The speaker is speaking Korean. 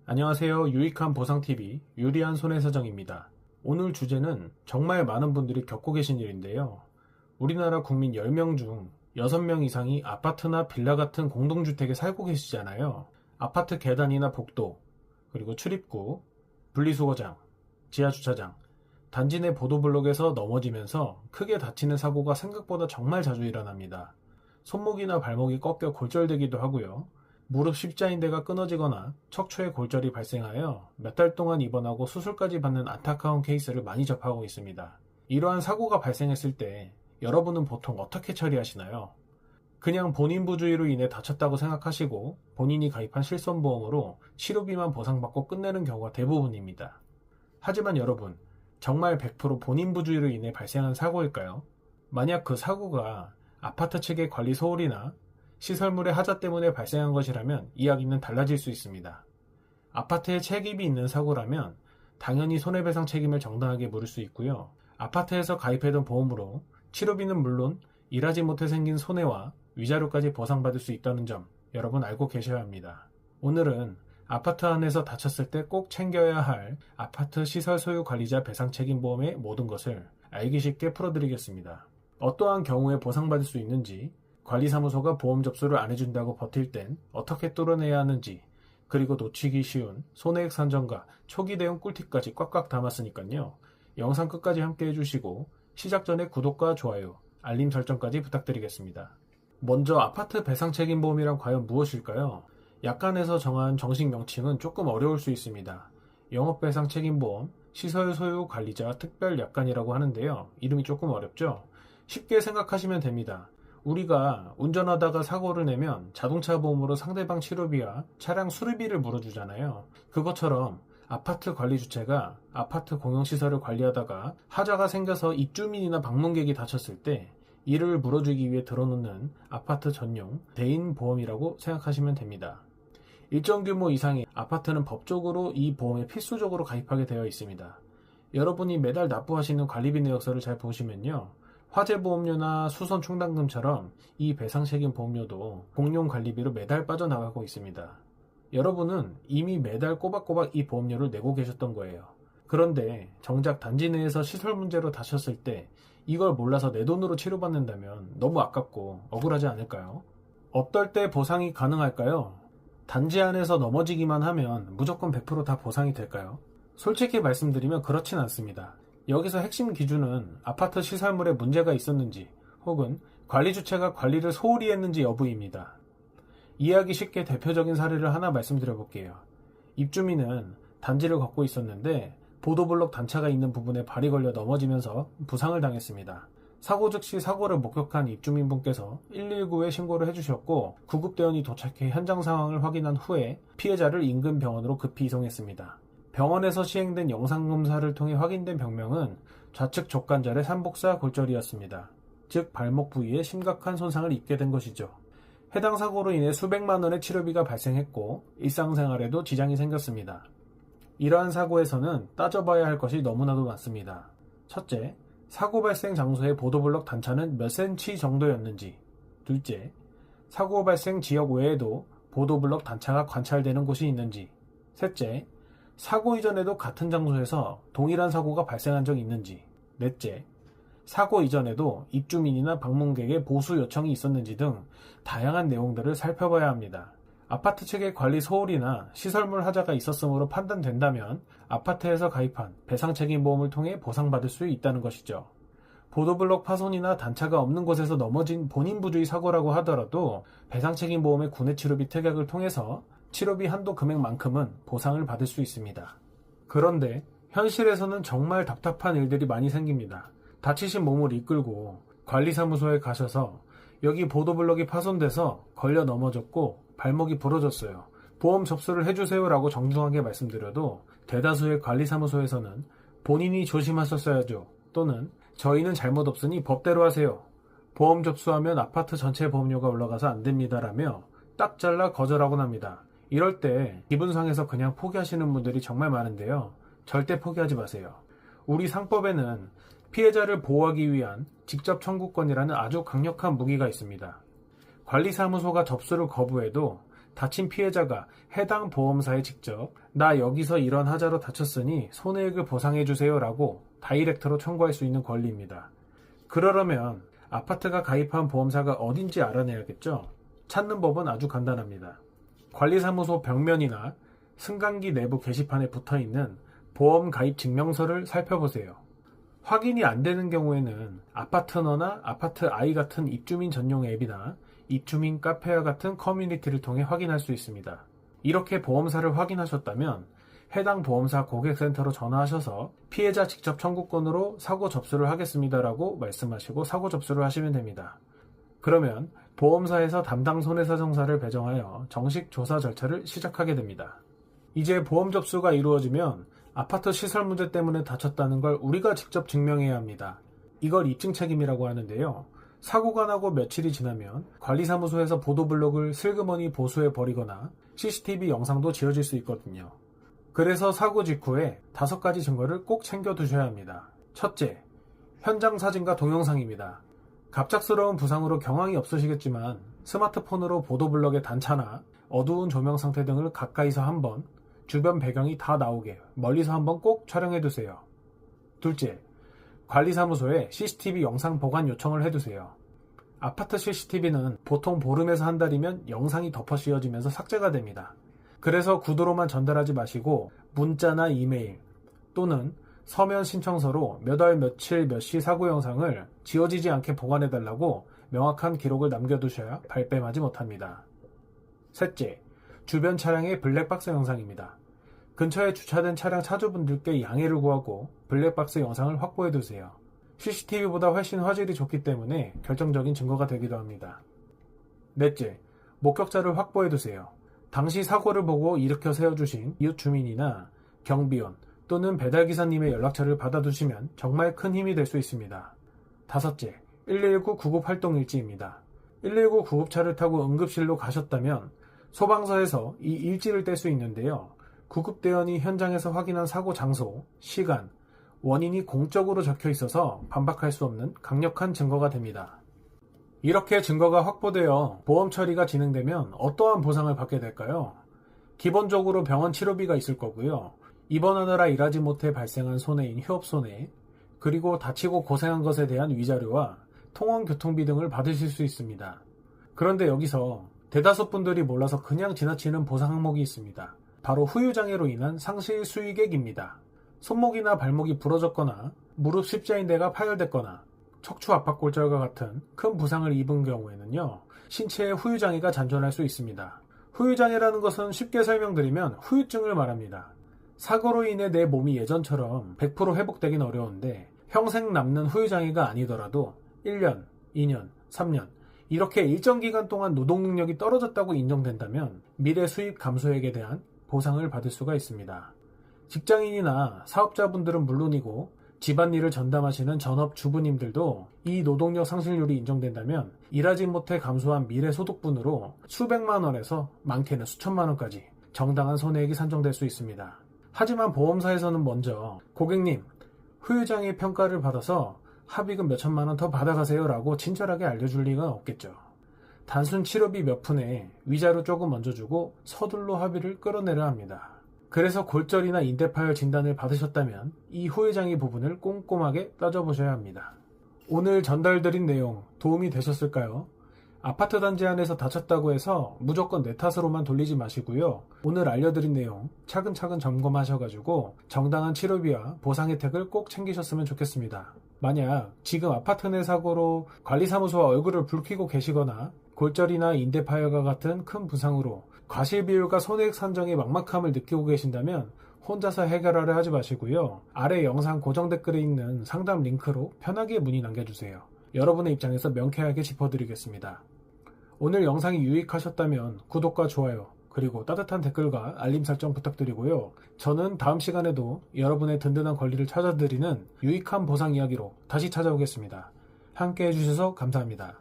안녕하세요. 유익한 보상TV 유리한 손해사정입니다. 오늘 주제는 정말 많은 분들이 겪고 계신 일인데요. 우리나라 국민 10명 중 6명 이상이 아파트나 빌라 같은 공동주택에 살고 계시잖아요. 아파트 계단이나 복도, 그리고 출입구, 분리수거장, 지하주차장, 단지 내 보도블록에서 넘어지면서 크게 다치는 사고가 생각보다 정말 자주 일어납니다. 손목이나 발목이 꺾여 골절되기도 하고요. 무릎 십자인대가 끊어지거나 척추에 골절이 발생하여 몇 달 동안 입원하고 수술까지 받는 안타까운 케이스를 많이 접하고 있습니다. 이러한 사고가 발생했을 때 여러분은 보통 어떻게 처리하시나요? 그냥 본인 부주의로 인해 다쳤다고 생각하시고 본인이 가입한 실손보험으로 치료비만 보상받고 끝내는 경우가 대부분입니다. 하지만 여러분, 정말 100% 본인 부주의로 인해 발생한 사고일까요? 만약 그 사고가 아파트 측의 관리 소홀이나 시설물의 하자 때문에 발생한 것이라면 이야기는 달라질 수 있습니다. 아파트에 책임이 있는 사고라면 당연히 손해배상 책임을 정당하게 물을 수 있고요. 아파트에서 가입해둔 보험으로 치료비는 물론 일하지 못해 생긴 손해와 위자료까지 보상받을 수 있다는 점 여러분 알고 계셔야 합니다. 오늘은 아파트 안에서 다쳤을 때 꼭 챙겨야 할 아파트 시설 소유 관리자 배상 책임 보험의 모든 것을 알기 쉽게 풀어드리겠습니다. 어떠한 경우에 보상받을 수 있는지, 관리사무소가 보험 접수를 안 해준다고 버틸 땐 어떻게 뚫어내야 하는지, 그리고 놓치기 쉬운 손해액 산정과 초기 대응 꿀팁까지 꽉꽉 담았으니까요. 영상 끝까지 함께 해주시고 시작 전에 구독과 좋아요, 알림 설정까지 부탁드리겠습니다. 먼저 아파트 배상 책임 보험이란 과연 무엇일까요? 약관에서 정한 정식 명칭은 조금 어려울 수 있습니다. 영업배상 책임보험, 시설 소유 관리자 특별 약관이라고 하는데요. 이름이 조금 어렵죠? 쉽게 생각하시면 됩니다. 우리가 운전하다가 사고를 내면 자동차 보험으로 상대방 치료비와 차량 수리비를 물어주잖아요. 그것처럼 아파트 관리 주체가 아파트 공용시설을 관리하다가 하자가 생겨서 입주민이나 방문객이 다쳤을 때 이를 물어주기 위해 들어놓는 아파트 전용 대인 보험이라고 생각하시면 됩니다. 일정 규모 이상의 아파트는 법적으로 이 보험에 필수적으로 가입하게 되어 있습니다. 여러분이 매달 납부하시는 관리비 내역서를 잘 보시면요. 화재보험료나 수선충당금처럼 이 배상책임 보험료도 공용 관리비로 매달 빠져나가고 있습니다. 여러분은 이미 매달 꼬박꼬박 이 보험료를 내고 계셨던 거예요. 그런데 정작 단지 내에서 시설 문제로 다쳤을 때 이걸 몰라서 내 돈으로 치료받는다면 너무 아깝고 억울하지 않을까요? 어떨 때 보상이 가능할까요? 단지 안에서 넘어지기만 하면 무조건 100% 다 보상이 될까요? 솔직히 말씀드리면 그렇진 않습니다. 여기서 핵심 기준은 아파트 시설물에 문제가 있었는지 혹은 관리 주체가 관리를 소홀히 했는지 여부입니다. 이해하기 쉽게 대표적인 사례를 하나 말씀드려 볼게요. 입주민은 단지를 걷고 있었는데 보도블록 단차가 있는 부분에 발이 걸려 넘어지면서 부상을 당했습니다. 사고 즉시 사고를 목격한 입주민분께서 119에 신고를 해주셨고 구급대원이 도착해 현장 상황을 확인한 후에 피해자를 인근 병원으로 급히 이송했습니다. 병원에서 시행된 영상검사를 통해 확인된 병명은 좌측 족관절의 삼복사 골절이었습니다. 즉 발목 부위에 심각한 손상을 입게 된 것이죠. 해당 사고로 인해 수백만 원의 치료비가 발생했고 일상생활에도 지장이 생겼습니다. 이러한 사고에서는 따져봐야 할 것이 너무나도 많습니다. 첫째, 사고 발생 장소의 보도블록 단차는 몇 cm 정도였는지. 둘째, 사고 발생 지역 외에도 보도블록 단차가 관찰되는 곳이 있는지. 셋째, 사고 이전에도 같은 장소에서 동일한 사고가 발생한 적이 있는지. 넷째, 사고 이전에도 입주민이나 방문객의 보수 요청이 있었는지 등 다양한 내용들을 살펴봐야 합니다. 아파트 측의 관리 소홀이나 시설물 하자가 있었으므로 판단된다면 아파트에서 가입한 배상책임보험을 통해 보상받을 수 있다는 것이죠. 보도블록 파손이나 단차가 없는 곳에서 넘어진 본인 부주의 사고라고 하더라도 배상책임보험의 구내치료비 특약을 통해서 치료비 한도 금액만큼은 보상을 받을 수 있습니다. 그런데 현실에서는 정말 답답한 일들이 많이 생깁니다. 다치신 몸을 이끌고 관리사무소에 가셔서 여기 보도블록이 파손돼서 걸려 넘어졌고 발목이 부러졌어요. 보험 접수를 해주세요 라고 정중하게 말씀드려도 대다수의 관리사무소에서는 본인이 조심하셨어야죠. 또는 저희는 잘못 없으니 법대로 하세요. 보험 접수하면 아파트 전체 보험료가 올라가서 안 됩니다 라며 딱 잘라 거절하곤 합니다. 이럴 때 기분 상해서 그냥 포기하시는 분들이 정말 많은데요. 절대 포기하지 마세요. 우리 상법에는 피해자를 보호하기 위한 직접 청구권이라는 아주 강력한 무기가 있습니다. 관리사무소가 접수를 거부해도 다친 피해자가 해당 보험사에 직접 나 여기서 이런 하자로 다쳤으니 손해액을 보상해주세요 라고 다이렉트로 청구할 수 있는 권리입니다. 그러려면 아파트가 가입한 보험사가 어딘지 알아내야겠죠? 찾는 법은 아주 간단합니다. 관리사무소 벽면이나 승강기 내부 게시판에 붙어있는 보험 가입 증명서를 살펴보세요. 확인이 안 되는 경우에는 아파트너나 아파트 아이 같은 입주민 전용 앱이나 입주민 카페와 같은 커뮤니티를 통해 확인할 수 있습니다. 이렇게 보험사를 확인하셨다면 해당 보험사 고객센터로 전화하셔서 피해자 직접 청구권으로 사고 접수를 하겠습니다라고 말씀하시고 사고 접수를 하시면 됩니다. 그러면 보험사에서 담당 손해사정사를 배정하여 정식 조사 절차를 시작하게 됩니다. 이제 보험 접수가 이루어지면 아파트 시설 문제 때문에 다쳤다는 걸 우리가 직접 증명해야 합니다. 이걸 입증 책임이라고 하는데요. 사고가 나고 며칠이 지나면 관리사무소에서 보도블록을 슬그머니 보수해 버리거나 CCTV 영상도 지워질 수 있거든요. 그래서 사고 직후에 5가지 증거를 꼭 챙겨두셔야 합니다. 첫째, 현장 사진과 동영상입니다. 갑작스러운 부상으로 경황이 없으시겠지만 스마트폰으로 보도블록의 단차나 어두운 조명 상태 등을 가까이서 한번, 주변 배경이 다 나오게 멀리서 한번 꼭 촬영해두세요. 둘째, 관리사무소에 CCTV 영상 보관 요청을 해두세요. 아파트 CCTV는 보통 보름에서 한 달이면 영상이 덮어 씌워지면서 삭제가 됩니다. 그래서 구두로만 전달하지 마시고 문자나 이메일 또는 서면 신청서로 몇 월 며칠 몇 시 사고 영상을 지워지지 않게 보관해달라고 명확한 기록을 남겨두셔야 발뺌하지 못합니다. 셋째, 주변 차량의 블랙박스 영상입니다. 근처에 주차된 차량 차주분들께 양해를 구하고 블랙박스 영상을 확보해두세요. CCTV보다 훨씬 화질이 좋기 때문에 결정적인 증거가 되기도 합니다. 넷째, 목격자를 확보해두세요. 당시 사고를 보고 일으켜 세워주신 이웃 주민이나 경비원 또는 배달기사님의 연락처를 받아두시면 정말 큰 힘이 될 수 있습니다. 다섯째, 119 구급 활동 일지입니다. 119 구급차를 타고 응급실로 가셨다면 소방서에서 이 일지를 뗄 수 있는데요. 구급대원이 현장에서 확인한 사고 장소, 시간, 원인이 공적으로 적혀 있어서 반박할 수 없는 강력한 증거가 됩니다. 이렇게 증거가 확보되어 보험 처리가 진행되면 어떠한 보상을 받게 될까요? 기본적으로 병원 치료비가 있을 거고요. 입원하느라 일하지 못해 발생한 손해인 휴업손해, 그리고 다치고 고생한 것에 대한 위자료와 통원교통비 등을 받으실 수 있습니다. 그런데 여기서 대다수 분들이 몰라서 그냥 지나치는 보상 항목이 있습니다. 바로 후유장애로 인한 상실 수익액입니다. 손목이나 발목이 부러졌거나 무릎 십자인대가 파열됐거나 척추 압박골절과 같은 큰 부상을 입은 경우에는요, 신체에 후유장애가 잔존할 수 있습니다. 후유장애라는 것은 쉽게 설명드리면 후유증을 말합니다. 사고로 인해 내 몸이 예전처럼 100% 회복되긴 어려운데 평생 남는 후유장애가 아니더라도 1년, 2년, 3년 이렇게 일정 기간 동안 노동 능력이 떨어졌다고 인정된다면 미래 수입 감소액에 대한 보상을 받을 수가 있습니다. 직장인이나 사업자분들은 물론이고 집안일을 전담하시는 전업주부님들도 이 노동력 상실률이 인정된다면 일하지 못해 감소한 미래 소득분으로 수백만 원에서 많게는 수천만 원까지 정당한 손해액이 산정될 수 있습니다. 하지만 보험사에서는 먼저 고객님, 후유장애 평가를 받아서 합의금 몇천만 원 더 받아가세요 라고 친절하게 알려줄 리가 없겠죠. 단순 치료비 몇 푼에 위자료 조금 먼저 주고 서둘러 합의를 끌어내려 합니다. 그래서 골절이나 인대 파열 진단을 받으셨다면 이 후유장애 부분을 꼼꼼하게 따져보셔야 합니다. 오늘 전달드린 내용 도움이 되셨을까요? 아파트 단지 안에서 다쳤다고 해서 무조건 내 탓으로만 돌리지 마시고요. 오늘 알려드린 내용 차근차근 점검하셔가지고 정당한 치료비와 보상 혜택을 꼭 챙기셨으면 좋겠습니다. 만약 지금 아파트 내 사고로 관리사무소와 얼굴을 붉히고 계시거나 골절이나 인대 파열과 같은 큰 부상으로 과실비율과 손해액 산정의 막막함을 느끼고 계신다면 혼자서 해결하려 하지 마시고요. 아래 영상 고정 댓글에 있는 상담 링크로 편하게 문의 남겨주세요. 여러분의 입장에서 명쾌하게 짚어드리겠습니다. 오늘 영상이 유익하셨다면 구독과 좋아요, 그리고 따뜻한 댓글과 알림 설정 부탁드리고요. 저는 다음 시간에도 여러분의 든든한 권리를 찾아드리는 유익한 보상 이야기로 다시 찾아오겠습니다. 함께 해주셔서 감사합니다.